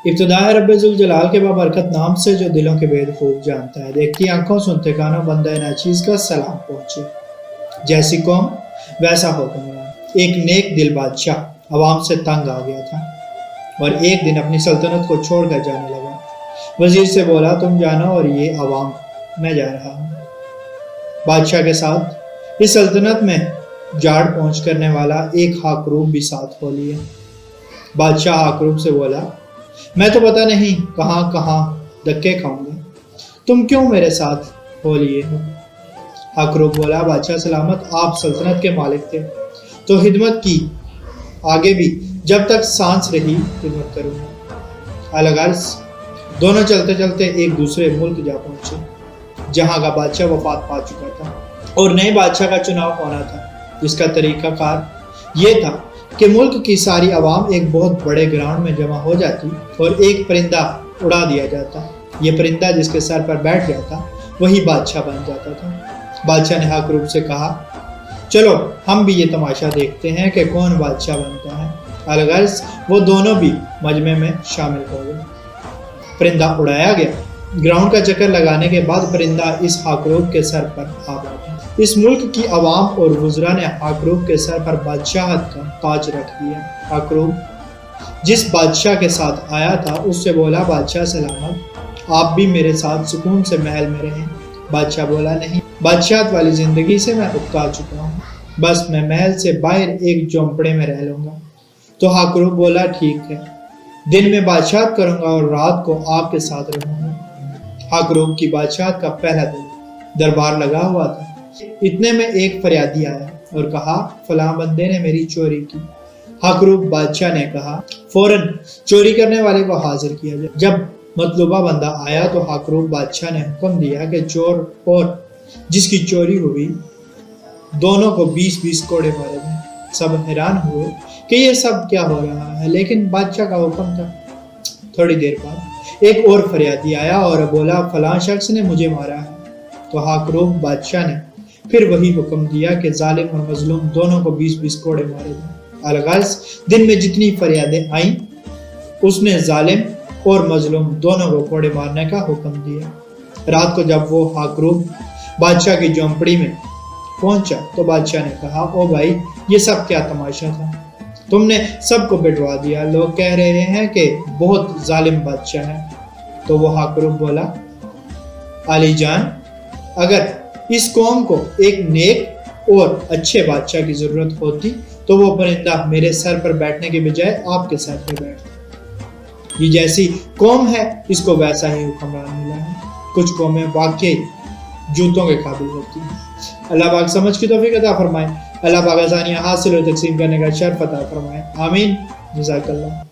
इब्तिदा है रब्बे जुल जलाल के बाबरकत नाम से जो दिलों के भेद खूब जानता है। देखती आंखों सुनते कानों बंदे नाचीज का सलाम पहुंचे। जैसी कौम वैसा हुक्मरान। एक नेक दिल बादशाह अवाम से तंग आ गया था और एक दिन अपनी सल्तनत को छोड़कर जाने लगा। वजीर से बोला, तुम जानो और ये अवाम, मैं जा रहा हूँ। बादशाह के साथ इस सल्तनत में जाड़ पहुंच करने वाला एक हाकरूब भी साथ हो लिए। बादशाह हाकरूब से बोला, मैं तो पता नहीं कहाँ कहाँ धक्के खाऊंगा, तुम क्यों मेरे साथ हो लिए हो? हाकरूब बोला, बादशाह सलामत, आप सल्तनत के मालिक थे तो खिदमत की, आगे भी जब तक सांस रही खिदमत करूंगा। अलगर्ज दोनों चलते चलते एक दूसरे मुल्क जा पहुंचे जहां का बादशाह वफात पा चुका था और नए बादशाह का चुनाव होना था, जिसका तरीकाकार ये था कि मुल्क की सारी आवाम एक बहुत बड़े ग्राउंड में जमा हो जाती और एक परिंदा उड़ा दिया जाता। ये परिंदा जिसके सर पर बैठ जाता वही बादशाह बन जाता था। बादशाह ने हाकरूब से कहा, चलो हम भी ये तमाशा देखते हैं कि कौन बादशाह बनता है। अलगर्ज वो दोनों भी मजमे में शामिल हो गए। परिंदा उड़ाया गया। ग्राउंड का चक्कर लगाने के बाद परिंदा इस हाकरूब के सर पर आ बैठा। इस मुल्क की आवाम और वुज़रा ने हाकरूब के सर पर बादशाहत का ताज रख दिया। हाकरूब जिस बादशाह के साथ आया था उससे बोला, बादशाह सलामत, आप भी मेरे साथ सुकून से महल में रहें। बादशाह बोला, नहीं, बादशाहत वाली जिंदगी से मैं उकता चुका हूँ, बस मैं महल से बाहर एक झोंपड़े में रह लूंगा। तो हाकरूब बोला, ठीक है, दिन में बादशाहत करूंगा और रात को आपके साथ रहूंगा। हाकरूब की बादशाहत का पहला दिन दरबार लगा हुआ था। इतने में एक फरियादी आया और कहा, फलां बंदे ने मेरी चोरी की। हाकरूब बादशाह ने कहा, फौरन चोरी करने वाले को हाजिर किया जाए। जब मतलूबा बंदा आया तो हाकरूब बादशाह ने हुक्म दिया कि चोर और जिसकी चोरी हुई दोनों को 20-20 कोड़े मारे गए। सब हैरान हुए कि ये सब क्या हो रहा है, लेकिन बादशाह का हुक्म था। थोड़ी देर बाद एक और फरियादी आया और बोला, फलां शख्स ने मुझे मारा है। तो हाकरूब बादशाह ने फिर वही हुक्म दिया कि जालिम और मजलूम दोनों को 20-20 कोड़े मारे गए। अलगर्ज दिन में जितनी फरियादें आईं उसने जालिम और मजलूम दोनों को कोड़े मारने का हुक्म दिया। रात को जब वो हाकरूब बादशाह की झोंपड़ी में पहुंचा तो बादशाह ने कहा, ओ भाई, ये सब क्या तमाशा था? तुमने सबको बिठवा दिया, लोग कह रहे हैं कि बहुत जालिम बादशाह है। तो वो हाकरूब बोला, आली जान, अगर इस कौम को एक नेक और अच्छे बादशाह की जरूरत होती तो वो परिंदा मेरे सर पर बैठने के बजाय आपके सर पर बैठता। ये जैसी कौम है इसको वैसा ही हुक्मरान मिला है। कुछ कौमें वाकई जूतों के काबिल होती हैं। अल्लाह पाक समझ की तौफीक अता फरमाए। अल्लाह पाक आसानियां हासिल और तकसीम करने का शर्फ अता फरमाए। आमीन। जज़ाकल्लाह।